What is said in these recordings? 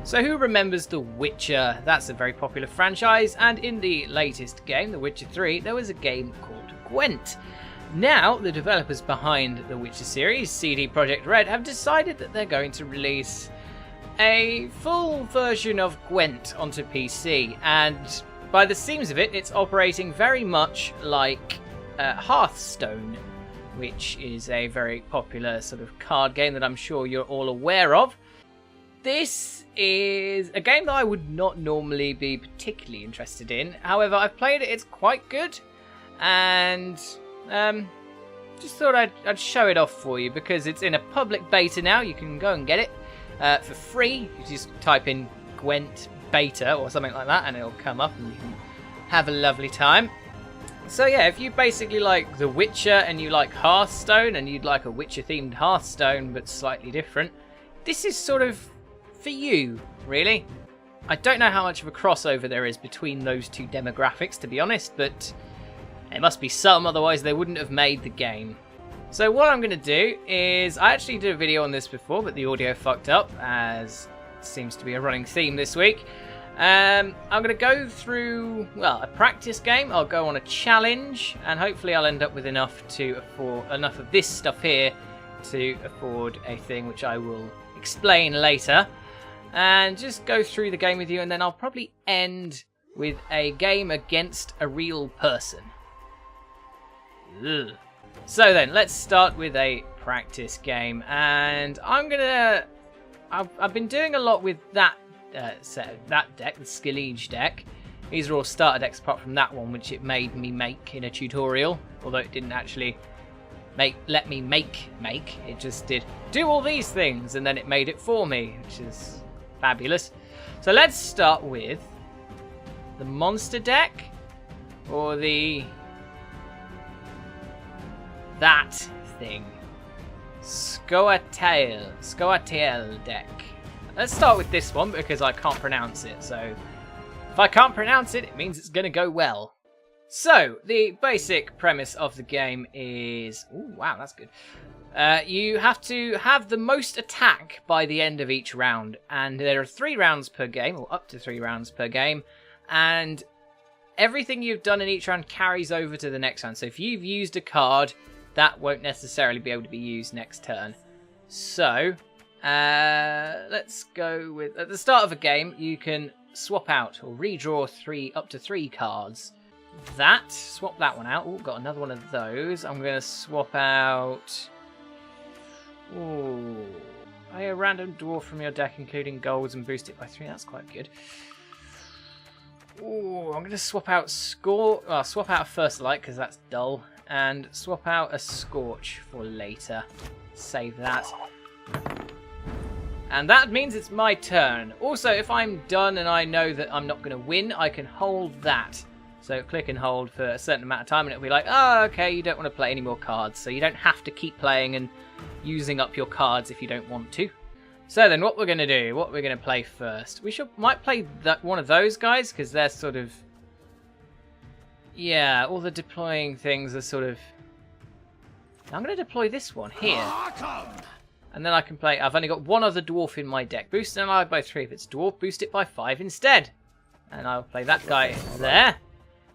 So who remembers The Witcher? That's a very popular franchise, and in the latest game, The Witcher 3, there was a game called Gwent. Now, the developers behind the Witcher series, CD Projekt Red, have decided that they're going to release a full version of Gwent onto PC, and by the seams of it, it's operating very much like Hearthstone, which is a very popular sort of card game that I'm sure you're all aware of. This is a game that I would not normally be particularly interested in. However, I've played it, it's quite good, and just thought I'd show it off for you because it's in a public beta now. You can go and get it for free. You just type in Gwent beta or something like that and it'll come up and you can have a lovely time. So yeah, if you basically like The Witcher and you like Hearthstone and you'd like a Witcher themed Hearthstone but slightly different, this is sort of for you, really. I don't know how much of a crossover there is between those two demographics, to be honest, but there must be some, otherwise they wouldn't have made the game. So what I'm going to do is, I actually did a video on this before, but the audio fucked up, as it seems to be a running theme this week. I'm going to go through, well, a practice game. I'll go on a challenge, and hopefully I'll end up with enough of this stuff here to afford a thing which I will explain later. And just go through the game with you, and then I'll probably end with a game against a real person. Ugh. So then, let's start with a practice game, and I've been doing a lot with that that deck, the Skillage deck. These are all starter decks apart from that one, which it made me make in a tutorial, although it didn't actually let me make. It just did do all these things, and then it made it for me, which is fabulous. So let's start with the monster deck, or that thing, Scoatail deck. Let's start with this one because I can't pronounce it. So if I can't pronounce it, it means it's going to go well. So the basic premise of the game is, ooh, wow, that's good. You have to have the most attack by the end of each round, and there are 3 rounds per game, or up to 3 rounds per game, and everything you've done in each round carries over to the next round. So if you've used a card, that won't necessarily be able to be used next turn. So let's go with, at the start of a game, you can swap out or redraw up to 3 cards. Swap that one out. Oh, got another one of those. I'm going to swap out. Ooh, play a random dwarf from your deck, including golds, and boost it by 3. That's quite good. Ooh, I'm going to swap out swap out a First Light because that's dull, and swap out a Scorch for later. Save that. And that means it's my turn. Also, if I'm done and I know that I'm not going to win, I can hold that. So click and hold for a certain amount of time, and it'll be like, oh, okay, you don't want to play any more cards. So you don't have to keep playing and using up your cards if you don't want to. So then what we're going to do, what we're going to play first. We might play one of those guys, because they're sort of, yeah, all the deploying things are sort of, I'm going to deploy this one here. And then I can play, I've only got one other dwarf in my deck. Boost an ally by 3. If it's dwarf, boost it by 5 instead. And I'll play that guy there.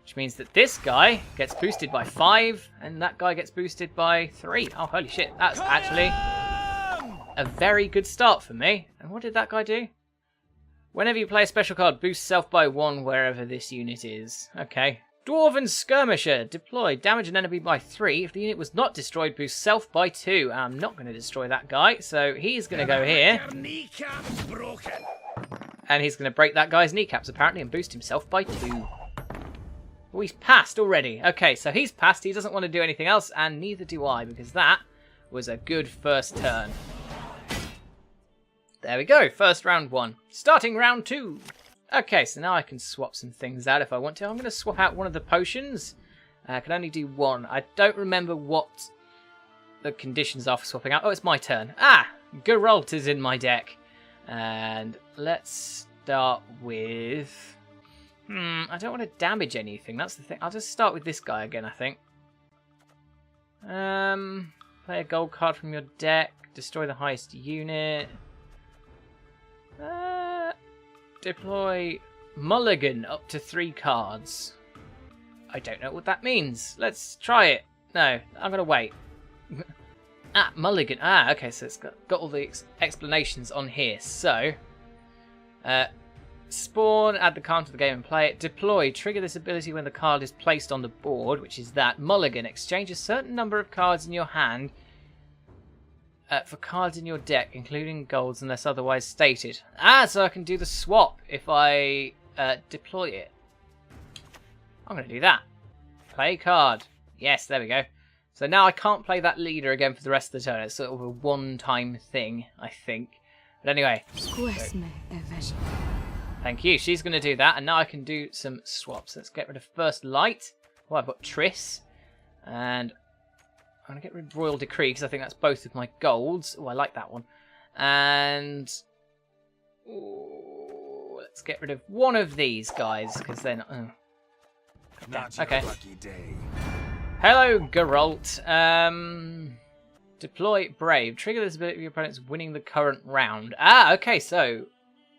Which means that this guy gets boosted by 5, and that guy gets boosted by 3. Oh, holy shit. That's actually a very good start for me. And what did that guy do? Whenever you play a special card, boost self by 1 wherever this unit is. Okay. Dwarven Skirmisher. Deploy. Damage an enemy by 3. If the unit was not destroyed, boost self by 2. I'm not going to destroy that guy, so he's going to go here. And he's going to break that guy's kneecaps, apparently, and boost himself by 2. Oh, he's passed already. Okay, so he's passed. He doesn't want to do anything else, and neither do I, because that was a good first turn. There we go. First round 1. Starting round 2. Okay, so now I can swap some things out if I want to. I'm going to swap out one of the potions. I can only do 1. I don't remember what the conditions are for swapping out. Oh, it's my turn. Ah! Geralt is in my deck. And let's start with... I don't want to damage anything. That's the thing. I'll just start with this guy again, I think. Play a gold card from your deck. Destroy the highest unit. Deploy mulligan up to 3 cards. I don't know what that means. Let's try it. No, I'm going to wait. Mulligan. Okay, so it's got all the explanations on here. So, spawn, add the card to the game and play it. Deploy, trigger this ability when the card is placed on the board, which is that. Mulligan, exchange a certain number of cards in your hand for cards in your deck, including golds unless otherwise stated. So I can do the swap if I deploy it. I'm going to do that. Play card. Yes, there we go. So now I can't play that leader again for the rest of the turn. It's sort of a one-time thing, I think. But anyway. Thank you. She's going to do that. And now I can do some swaps. Let's get rid of First Light. Oh, I've got Triss. And I'm going to get rid of Royal Decree because I think that's both of my golds. Oh, I like that one. And let's get rid of one of these guys because then... okay. Hello, Geralt. Deploy Brave. Trigger this ability of your opponent's winning the current round. Okay, so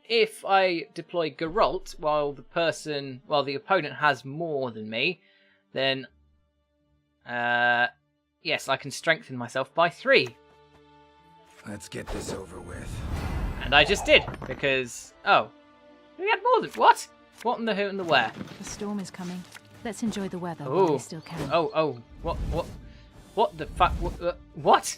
if I deploy Geralt while the opponent has more than me, then yes, I can strengthen myself by 3. Let's get this over with. And I just did, because we had more than what? What in the who and the where? The storm is coming. Let's enjoy the weather while we still can. What the fuck? What?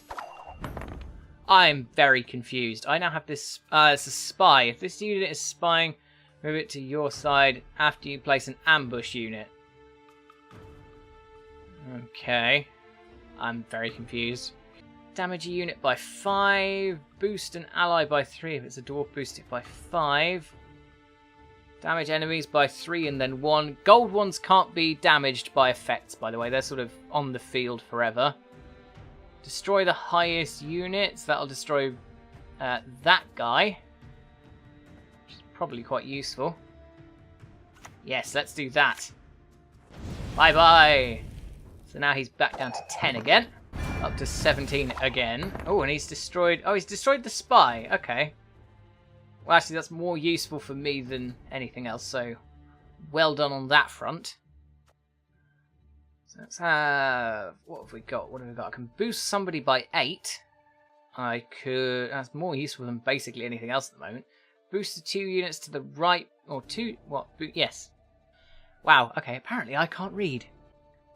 I'm very confused. I now have this. It's a spy. If this unit is spying, move it to your side after you place an ambush unit. Okay. I'm very confused. Damage a unit by 5. Boost an ally by 3. If it's a dwarf, boost it by 5. Damage enemies by 3 and then 1. Gold ones can't be damaged by effects, by the way. They're sort of on the field forever. Destroy the highest units. That'll destroy that guy. Which is probably quite useful. Yes, let's do that. Bye-bye. So now he's back down to 10 again. Up to 17 again. Oh, and he's destroyed... Oh, he's destroyed the spy. Okay. Well, actually, that's more useful for me than anything else, so well done on that front. So let's have... What have we got? What have we got? I can boost somebody by 8. I could... That's more useful than basically anything else at the moment. Boost the 2 units to the right... Or 2... What? Yes. Wow, okay, apparently I can't read.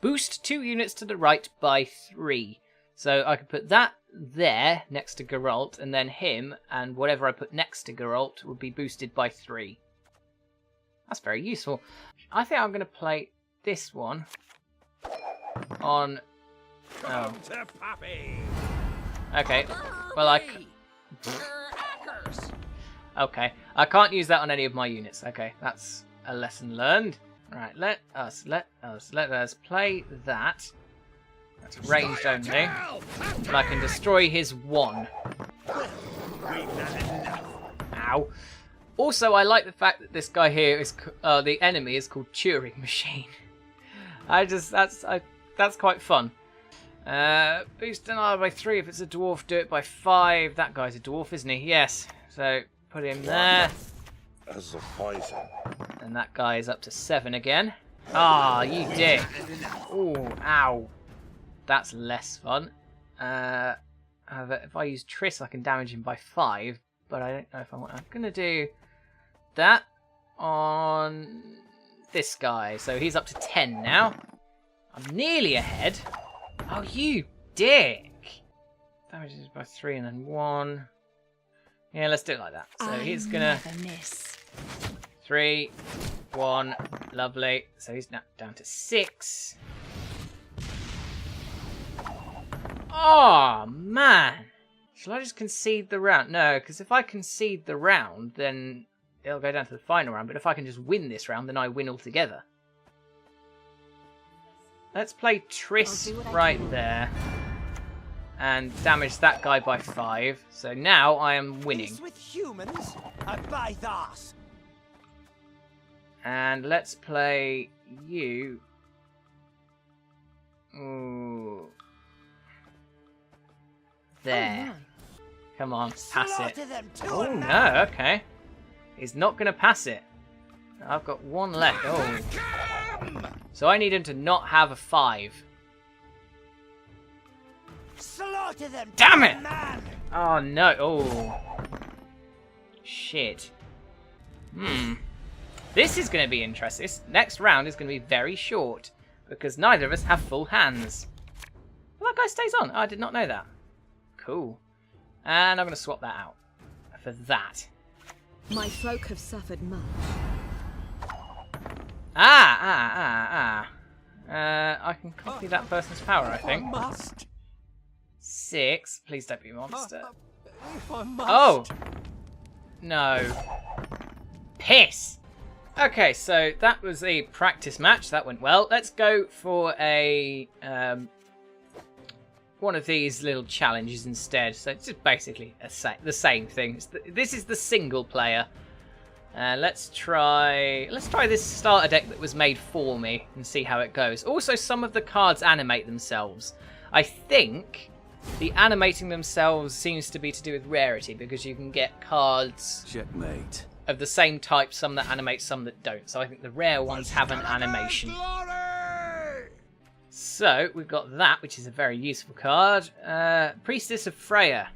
Boost 2 units to the right by 3. So I could put that there next to Geralt, and then him and whatever I put next to Geralt would be boosted by 3. That's very useful. I think I'm going to play this one on... Oh. Okay. Well, okay. I can't use that on any of my units. Okay, that's a lesson learned. Right, let us play that. That's ranged only. And I can destroy his 1. Ow. Also, I like the fact that this guy here is the enemy is called Turing Machine. That's quite fun. Boost an ally by 3 if it's a dwarf. Do it by 5. That guy's a dwarf, isn't he? Yes. So put him there. As a poison. And that guy is up to 7 again. Ah, you dick. Ooh, ow. That's less fun. If I use Triss, I can damage him by 5, but I don't know if I want... I'm going to do that on this guy. So he's up to 10 now. I'm nearly ahead. Oh, you dick. Damages by 3 and then 1. Yeah, let's do it like that. So he's going to... 3, 1, lovely. So he's now down to 6. Oh, man. Shall I just concede the round? No, because if I concede the round, then it'll go down to the final round. But if I can just win this round, then I win altogether. Let's play Triss right there. And damage that guy by 5. So now I am winning. With humans, by thus. And let's play you. Ooh. There. Come on, pass it. Oh no, okay. He's not going to pass it. I've got one left. Oh. So I need him to not have a 5. Slaughter them, Damn it! man! Oh no. Oh. Shit. This is going to be interesting. This next round is going to be very short because neither of us have full hands. Well, that guy stays on. Oh, I did not know that. Cool. And I'm going to swap that out for that. My folk have suffered much. I can copy that person's power, I think. I must. 6. Please don't be a monster. If I must. Oh! No. Piss! Okay, so that was a practice match. That went well. Let's go for a one of these little challenges instead. So it's just basically the same thing. This is the single player. Let's try this starter deck that was made for me and see how it goes. Also, some of the cards animate themselves. I think the animating themselves seems to be to do with rarity because you can get cards Checkmate. of the same type, some that animate, some that don't. So I think the rare ones have an animation. So we've got that, which is a very useful card. Priestess of Freya.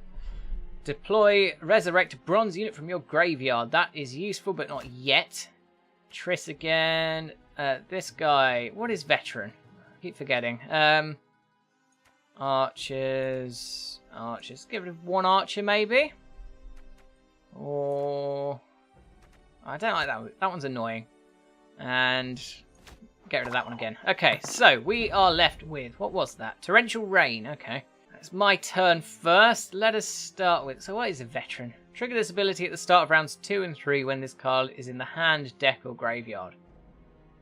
Deploy, resurrect a bronze unit from your graveyard. That is useful, but not yet. Triss again. This guy. What is veteran? I keep forgetting. Archers. Archers. Get rid of one archer, maybe. Or I don't like that one. That one's annoying. And get rid of that one again. Okay, so we are left with, what was that? Torrential Rain. Okay. It's my turn first. Let us start with... So what is a veteran? Trigger this ability at the start of rounds 2 and 3 when this card is in the hand, deck, or graveyard.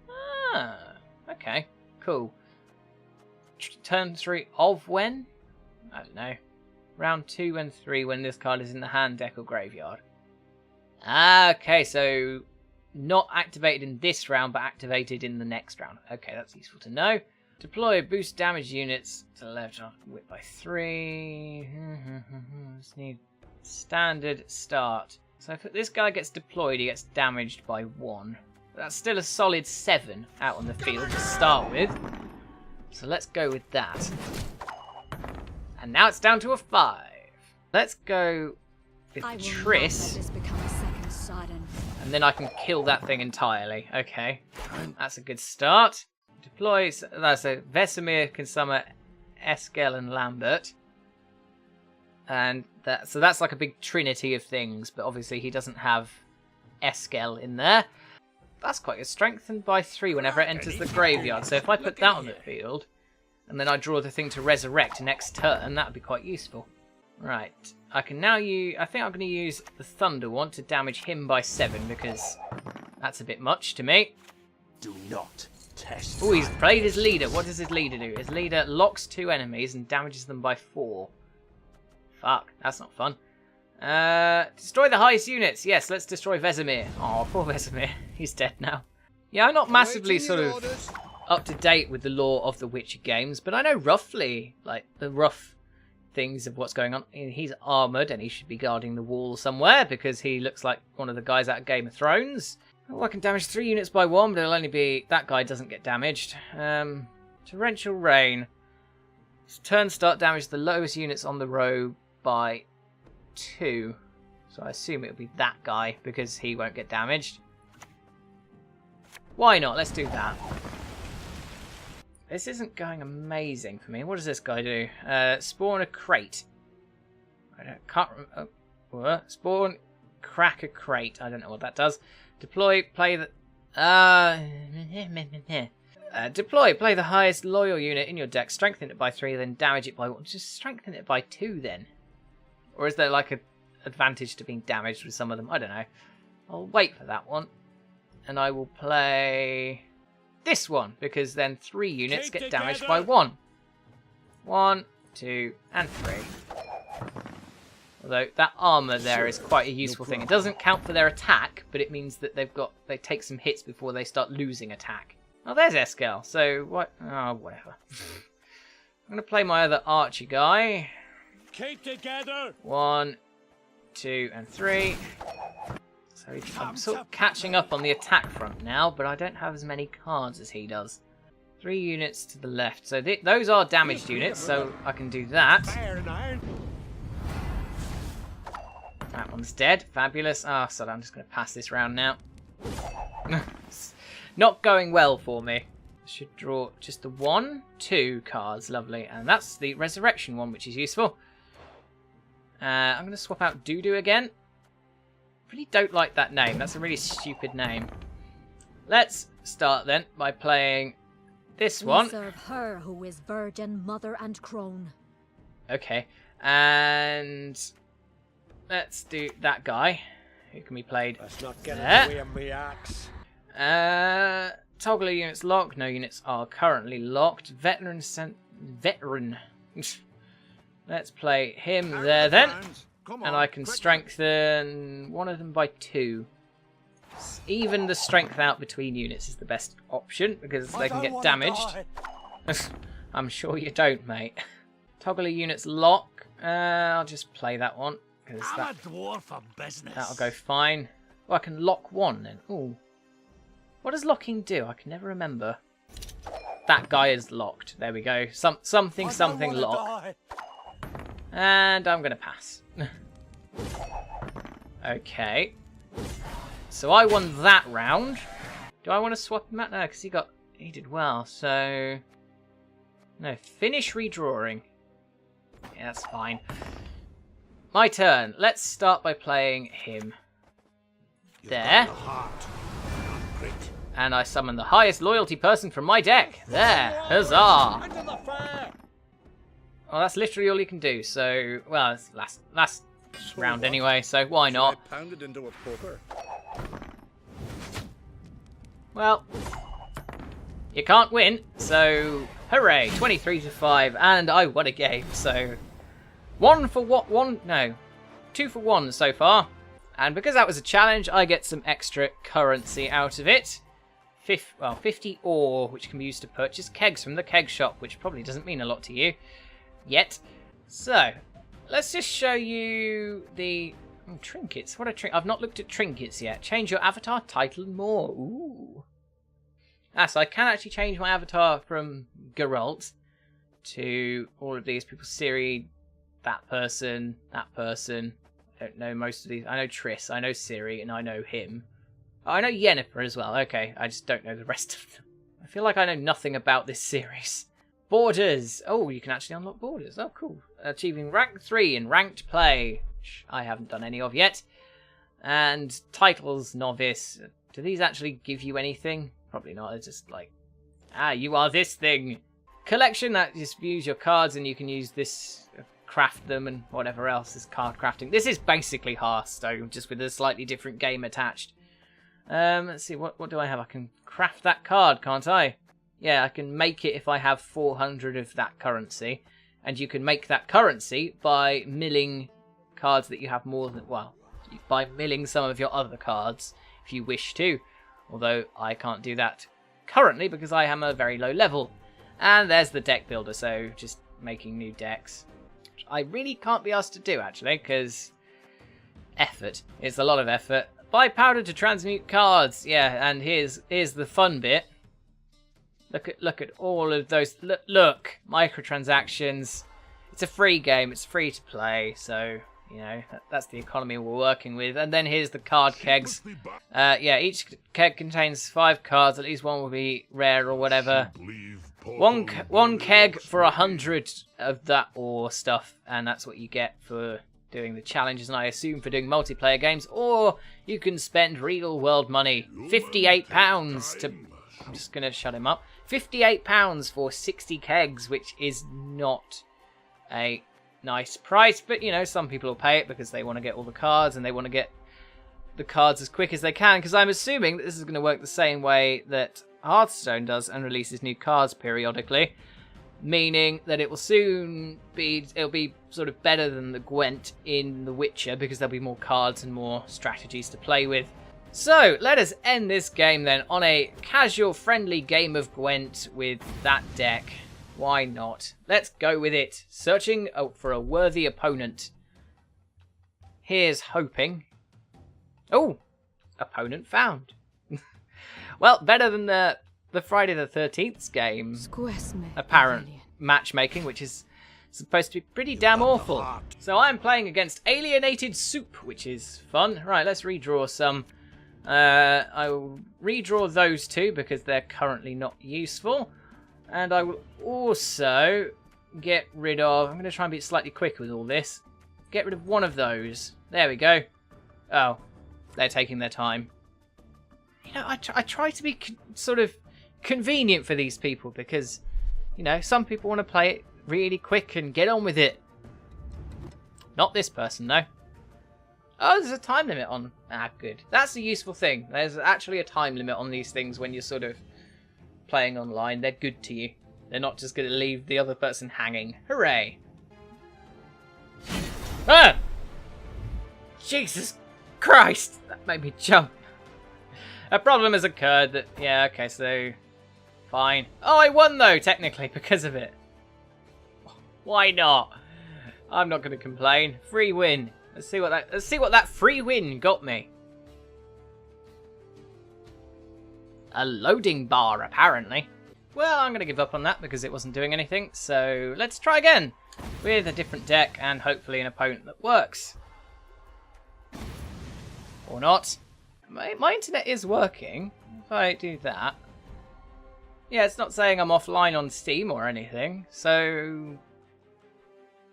Ah, okay. Cool. Turn 3 of when? I don't know. Round 2 and 3 when this card is in the hand, deck, or graveyard. Ah, okay, so not activated in this round, but activated in the next round. Okay, that's useful to know. Deploy boost damage units to the left, whip by 3. Just need standard start. So if this guy gets deployed, he gets damaged by 1. But that's still a solid 7 out on the field to start with. So let's go with that. And now it's down to a 5. Let's go with Triss. And then I can kill that thing entirely. Okay. That's a good start. Deploy. So Vesemir can summon Eskel and Lambert. And so that's like a big trinity of things. But obviously he doesn't have Eskel in there. That's quite good. Strengthened by 3 whenever it enters the graveyard. So if I put that on the field, and then I draw the thing to resurrect next turn, that would be quite useful. Right. I can now use... I think I'm going to use the Thunder one to damage him by 7, because that's a bit much to me. Do not test. Oh, he's played his leader. What does his leader do? His leader locks 2 enemies and damages them by 4. Fuck, that's not fun. Destroy the highest units. Yes, let's destroy Vesemir. Oh, poor Vesemir. He's dead now. Yeah, I'm not massively sort of up to date with the lore of the Witcher games, but I know roughly, like, the rough things of what's going on. He's armoured and he should be guarding the wall somewhere because he looks like one of the guys out of Game of Thrones. Oh, I can damage 3 units by 1, but it'll only be... That guy doesn't get damaged. Torrential Rain. Turn start damage the lowest units on the row by 2. So I assume it'll be that guy because he won't get damaged. Why not? Let's do that. This isn't going amazing for me. What does this guy do? Spawn a crate. I can't remember. Spawn, crack a crate. I don't know what that does. Deploy, play the... deploy, play the highest loyal unit in your deck. Strengthen it by 3, then damage it by 1. Just strengthen it by 2 then. Or is there like an advantage to being damaged with some of them? I don't know. I'll wait for that one. And I will play... this one, because then 3 units get damaged by 1. 1, 2, and 3. Although that armor there is quite a useful thing. It doesn't count for their attack, but it means that they take some hits before they start losing attack. Oh, there's Eskel. So what? Oh, whatever. I'm gonna play my other archer guy. Keep together. 1, 2, and 3. So So I'm sort of catching up on the attack front now, but I don't have as many cards as he does. 3 units to the left. So those are damaged units, so I can do that. That one's dead. Fabulous. Ah, so I'm just going to pass this round now. Not going well for me. Should draw just the 1, 2 cards. Lovely. And that's the resurrection one, which is useful. I'm going to swap out Doo-Doo again. Really don't like that name. That's a really stupid name. Let's start then by playing this one. We serve her who is virgin, mother, and crone. Okay. And let's do that guy, who can be played there. Toggle units locked. No units are currently locked. Veteran. Let's play him there then. And I can strengthen one of them by 2. Even the strength out between units is the best option, because they can get damaged. I'm sure you don't, mate. Toggle units lock. I'll just play that one. I'm a dwarf for business. That'll go fine. Oh, I can lock 1 then. Ooh. What does locking do? I can never remember. That guy is locked. There we go. Something lock. And I'm going to pass. Okay. So I won that round. Do I want to swap him out? No, because he did well. So no, finish redrawing. Yeah, that's fine. My turn. Let's start by playing him. There. And I summon the highest loyalty person from my deck. There. Huzzah. Well, that's literally all you can do. So, well, it's last round anyway, so why not? Well, you can't win, so hooray, 23-5, and I won a game, so 2 for 1 so far, and because that was a challenge, I get some extra currency out of it. 50 ore, which can be used to purchase kegs from the keg shop, which probably doesn't mean a lot to you yet. So, let's just show you the trinkets. What are trinkets? I've not looked at trinkets yet. Change your avatar, title, and more. Ooh. So I can actually change my avatar from Geralt to all of these people. Ciri, that person. I don't know most of these. I know Triss, I know Ciri, and I know him. Oh, I know Yennefer as well. Okay, I just don't know the rest of them. I feel like I know nothing about this series. Borders. Oh, you can actually unlock borders. Oh, cool. Achieving rank 3 in ranked play, which I haven't done any of yet. And titles, novice. Do these actually give you anything? Probably not. It's just like, you are this thing. Collection, that just views your cards and you can use this, craft them and whatever else is card crafting. This is basically Hearthstone, just with a slightly different game attached. Let's see, what do I have? I can craft that card, can't I? Yeah, I can make it if I have 400 of that currency. And you can make that currency by milling cards that you have more than... Well, by milling some of your other cards, if you wish to. Although I can't do that currently because I am a very low level. And there's the deck builder, so just making new decks. Which I really can't be asked to do, actually, because... effort. It's a lot of effort. Buy powder to transmute cards. Yeah, and here's the fun bit. Look at all of those. Look, microtransactions. It's a free game. It's free to play. So, you know, that's the economy we're working with. And then here's the card kegs. Yeah, each keg contains 5 cards. At least one will be rare or whatever. One keg for 100 of that ore stuff. And that's what you get for doing the challenges. And I assume for doing multiplayer games. Or you can spend real world money. £58 to... I'm just going to shut him up. £58 for 60 kegs, which is not a nice price. But, you know, some people will pay it because they want to get all the cards and they want to get the cards as quick as they can. Because I'm assuming that this is going to work the same way that Hearthstone does and releases new cards periodically. Meaning that it will soon be... It'll be sort of better than the Gwent in The Witcher because there'll be more cards and more strategies to play with. So, let us end this game then on a casual, friendly game of Gwent with that deck. Why not? Let's go with it. Searching for a worthy opponent. Here's hoping. Oh, Opponent found. Well, better than the Friday the 13th game. Apparent matchmaking, which is supposed to be pretty damn awful. So I'm playing against Alienated Soup, which is fun. Right, let's redraw some. I will redraw those two because they're currently not useful. And I will also get rid of... I'm going to try and be slightly quick with all this. Get rid of one of those. There we go. Oh, they're taking their time. You know, I try to be sort of convenient for these people because, you know, some people want to play it really quick and get on with it. Not this person, though. Oh, there's a time limit on... Ah, good. That's a useful thing. There's actually a time limit on these things when you're sort of playing online. They're good to you. They're not just going to leave the other person hanging. Hooray. Ah! Jesus Christ! That made me jump. A problem has occurred that... Yeah, okay, so... Fine. Oh, I won, though, technically, because of it. Why not? I'm not going to complain. Free win. Let's see what that free win got me. A loading bar, apparently. Well, I'm going to give up on that because it wasn't doing anything. So let's try again with a different deck and hopefully an opponent that works. Or not. My internet is working. If I do that. Yeah, it's not saying I'm offline on Steam or anything. So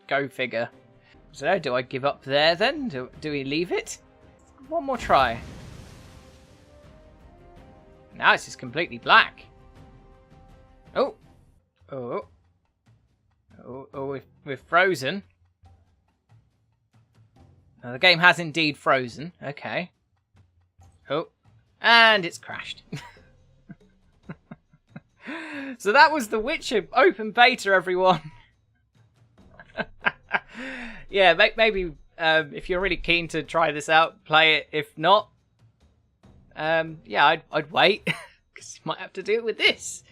go figure. So do I give up there then? Do we leave it? One more try. Now it's just completely black. Oh. Oh. Oh, we're frozen. Now, the game has indeed frozen. Okay. Oh. And it's crashed. So that was The Witcher open beta, everyone. Yeah, maybe if you're really keen to try this out, play it. If not, yeah, I'd wait because you might have to deal with this.